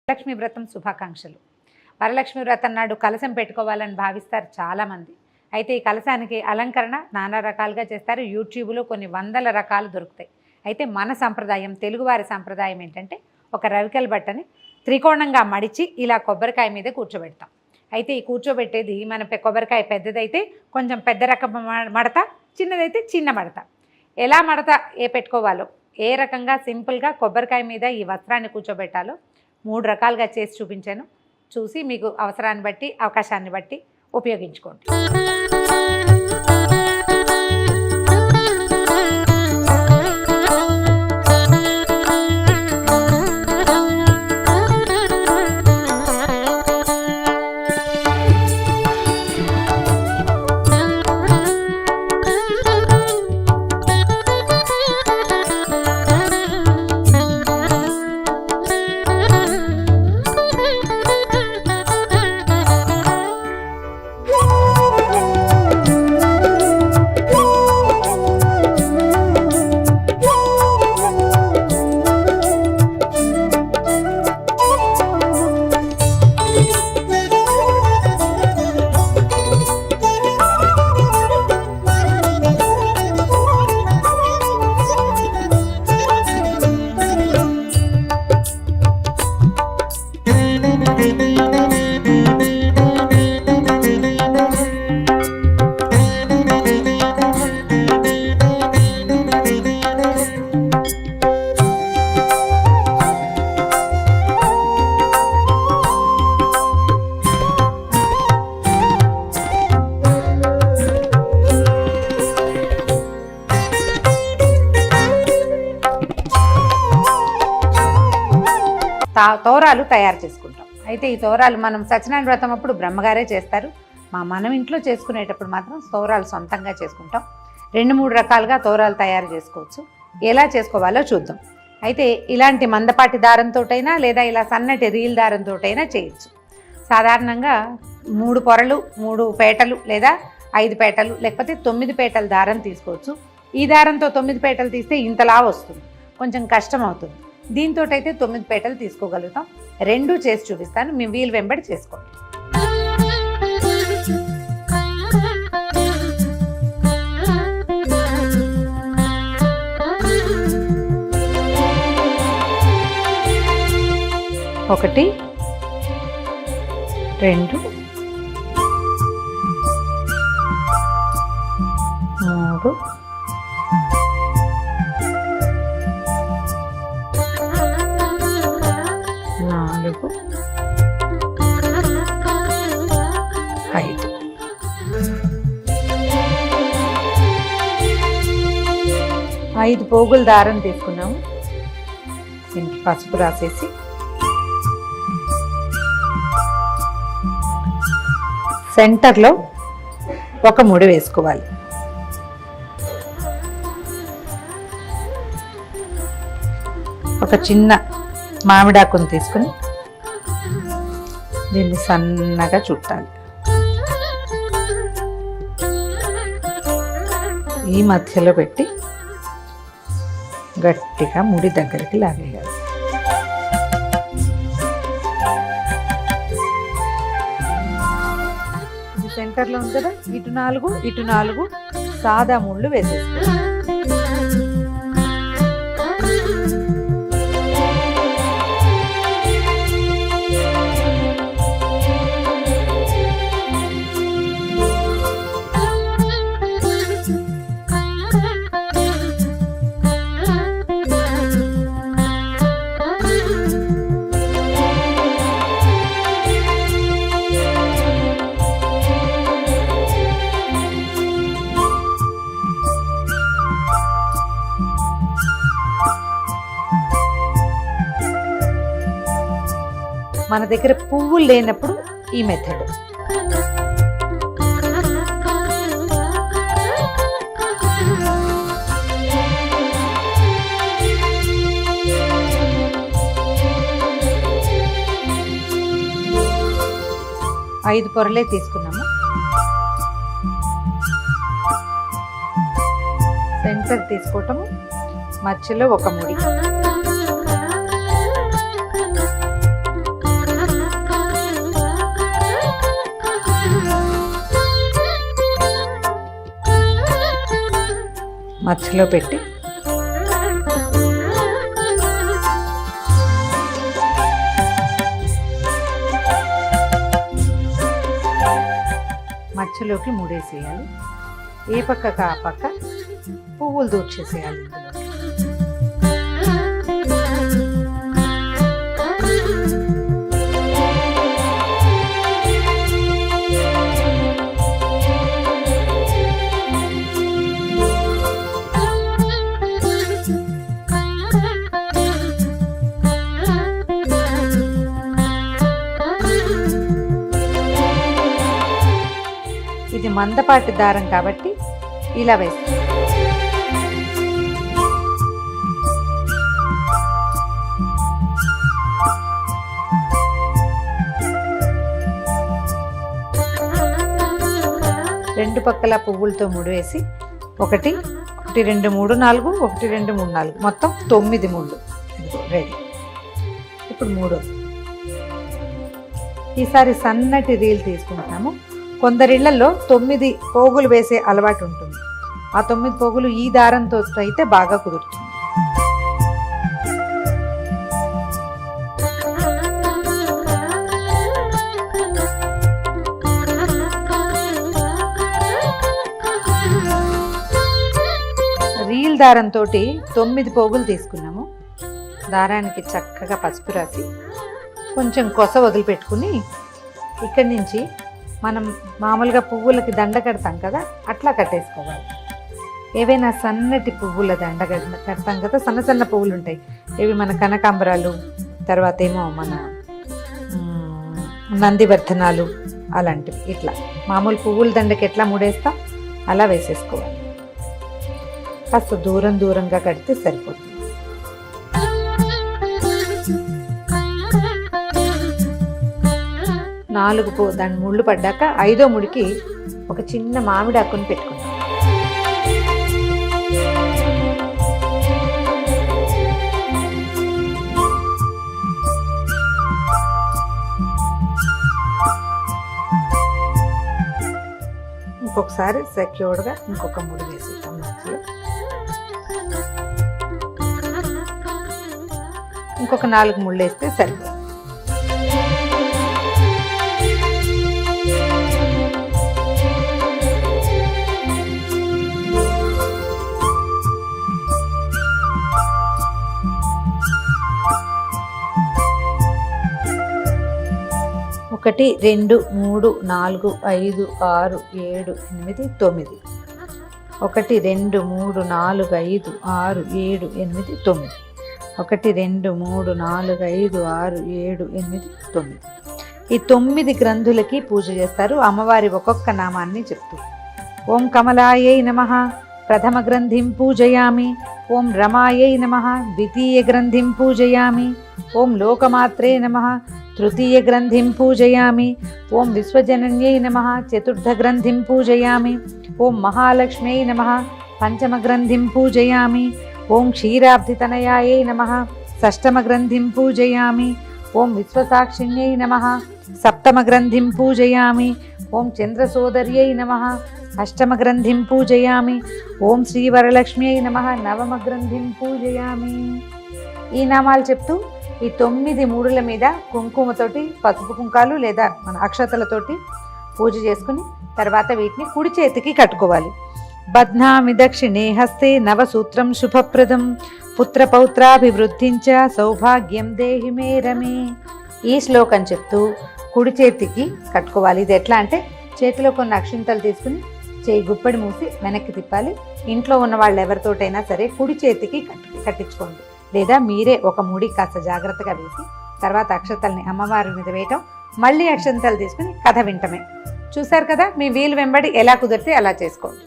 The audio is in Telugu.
వరలక్ష్మి వ్రతం శుభాకాంక్షలు. వరలక్ష్మి వ్రతం నాడు కలశం పెట్టుకోవాలని భావిస్తారు చాలామంది. అయితే ఈ కలశానికి అలంకరణ నానా రకాలుగా చేస్తారు. యూట్యూబ్లో కొన్ని వందల రకాలు దొరుకుతాయి. అయితే మన సంప్రదాయం, తెలుగువారి సంప్రదాయం ఏంటంటే ఒక రవికెల బట్టని త్రికోణంగా మడిచి ఇలా కొబ్బరికాయ మీద కూర్చోబెడతాం. అయితే ఈ కూర్చోబెట్టేది మన కొబ్బరికాయ పెద్దదైతే కొంచెం పెద్ద రకం మడత, చిన్నదైతే చిన్న మడత. ఎలా మడత పెట్టుకోవాలో, ఏ రకంగా సింపుల్గా కొబ్బరికాయ మీద ఈ వస్త్రాన్ని కూర్చోబెట్టాలో 3 రకాలుగా చేసి చూపించాను. చూసి మీకు అవసరాన్ని బట్టి, అవకాశాన్ని బట్టి ఉపయోగించుకోండి. తోరాలు తయారు చేసుకుంటాం. అయితే ఈ తోరాలు మనం సత్యనారాయణ వ్రతం అప్పుడు బ్రహ్మగారే చేస్తారు. మనం ఇంట్లో చేసుకునేటప్పుడు మాత్రం తోరాలు సొంతంగా చేసుకుంటాం. 2-3 రకాలుగా తోరాలు తయారు చేసుకోవచ్చు. ఎలా చేసుకోవాలో చూద్దాం. అయితే ఇలాంటి మందపాటి దారంతోటైనా లేదా ఇలా సన్నటి రీల్ దారంతోటైనా చేయొచ్చు. సాధారణంగా 3 పొరలు, 3 పేటలు లేదా 5 పేటలు లేకపోతే 9 పేటల దారం తీసుకోవచ్చు. ఈ దారంతో 9 పేటలు తీస్తే ఇంతలా వస్తుంది, కొంచెం కష్టం అవుతుంది. దీంతో అయితే 9 పేటలు తీసుకోగలుగుతాం. 2 చేసి చూపిస్తాను, మీ వీలు వెంబడి చేసుకోండి. ఒకటి, 2, 3, 4, 5. ఐదు పోగుల దారం తీసుకున్నాము. దీనికి పసుపు రాసేసి సెంటర్లో ఒక ముడి వేసుకోవాలి. ఒక చిన్న మామిడాకును తీసుకుని దీన్ని సన్నగా చుట్టాలి. ఈ మధ్యలో పెట్టి గట్టిగా ముడి దగ్గరికి లాగేయాలి. ఇది సెంటర్లో ఉంది కదా, ఇటు 4 సాదా ముళ్ళు వేసేసుకోవాలి. మన దగ్గర పువ్వులు లేనప్పుడు ఈ మెథడ్. ఐదు పొరలే తీసుకున్నాము. సెంటర్ తీసుకోవటము, మధ్యలో ఒక ముడి, మధ్యలో పెట్టి మధ్యలోకి ముడేసేయాలి. ఏ పక్కకు ఆ పక్క పువ్వులు దూర్చేసేయాలి. ఇది మందపాటి దారం కాబట్టి ఇలా వేస్తాం. రెండు పక్కల పువ్వులతో ముడివేసి 1 2 3 4 1 2 3 4 మొత్తం 9 ముళ్ళు రెడీ. ఇప్పుడు 3. ఈసారి సన్నటి రీల్ తీసుకుంటాము. కొందరిళ్లలో 9 పోగులు వేసే అలవాటు ఉంటుంది. ఆ 9 పోగులు ఈ దారంతో అయితే బాగా కుదురుతుంది. రీల్ దారంతో 9 పోగులు తీసుకున్నాము. దారానికి చక్కగా పసుపు రాసి కొంచెం కొస వదిలిపెట్టుకుని ఇక్కడి నుంచి మనం మామూలుగా పువ్వులకి దండ కడతాం కదా, అట్లా కట్టేసుకోవాలి. ఏవైనా సన్నటి పువ్వుల దండ కడతాం కదా, సన్న సన్న పువ్వులు ఉంటాయి. ఇవి మన కనకాంబరాలు, తర్వాత ఏమో మన నందివర్ధనాలు అలాంటివి. ఇట్లా మామూలు పువ్వుల దండకి ఎట్లా ముడేస్తాం అలా వేసేసుకోవాలి. కాస్త దూరంగా కడితే సరిపోతుంది. దాని ముళ్ళు పడ్డాక 5వ ముడికి ఒక చిన్న మామిడి ఆకుని పెట్టుకుంటాం. ఇంకొకసారి సెక్యూర్డ్గా ఇంకొక ముడి వేసేస్తాం మధ్యలో. ఇంకొక 4 ముళ్ళు వేస్తే సరిపోతుంది. ఒకటి 2 3 4 5 6 7 8 9 1 2 3 4 5 6 7 8 9 1 2 3 4 5 6 7 8 9. ఈ 9 గ్రంథులకి పూజ చేస్తారు. అమ్మవారి ఒక్కొక్క నామాన్ని చెప్తూ ఓం కమలాయై నమః ప్రథమ గ్రంథిం పూజయామి, ఓం రమాయై నమః ద్వితీయ గ్రంథిం పూజయామి, ఓం లోకమాత్రే నమః తృతీయ గ్రంథిం పూజయామి, ఓం విశ్వజనన్యై నమః చతుర్థ గ్రంథిం పూజయామి, ఓం మహాలక్ష్మ్యై నమః పంచమ గ్రంథిం పూజయామి, ఓం క్షీరాబ్ధితనయాయై నమః షష్టమ గ్రంథిం పూజయామి, ఓం విశ్వసాక్షిణ్యై నమః సప్తమ గ్రంథిం పూజయామి, ఓం చంద్రసోదర్యై నమః అష్టమ గ్రంథిం పూజయామి, ఓం శ్రీవరలక్ష్మ్యై నమః నవమ గ్రంథిం పూజయామి. ఈ నామాలు చెప్తూ ఈ 9 మూడుల మీద కుంకుమతోటి, పసుపు కుంకాలు లేదా మన అక్షతలతోటి పూజ చేసుకుని తర్వాత వీటిని కుడి చేతికి కట్టుకోవాలి. బధ్నామి దక్షిణే హస్తే నవసూత్రం శుభప్రదం పుత్రపౌత్రాభివృద్ధించ సౌభాగ్యం దేహి మే రమే. ఈ శ్లోకం చెప్తూ కుడి చేతికి కట్టుకోవాలి. ఇది ఎట్లా అంటే చేతిలో కొన్ని అక్షింతలు తీసుకుని చేయి గుప్పెడి మూసి వెనక్కి తిప్పాలి. ఇంట్లో ఉన్న వాళ్ళు ఎవరితోటైనా సరే కుడి చేతికి కట్టించుకోండి, లేదా మీరే ఒక ముడి కాస్త జాగ్రత్తగా వేసి తర్వాత అక్షతల్ని అమ్మవారి మీద వేయటం, మళ్ళీ అక్షంతలు తీసుకుని కథ వింటమే. చూశారు కదా, మీ వీలు వెంబడి ఎలా కుదిరితే అలా చేసుకోండి.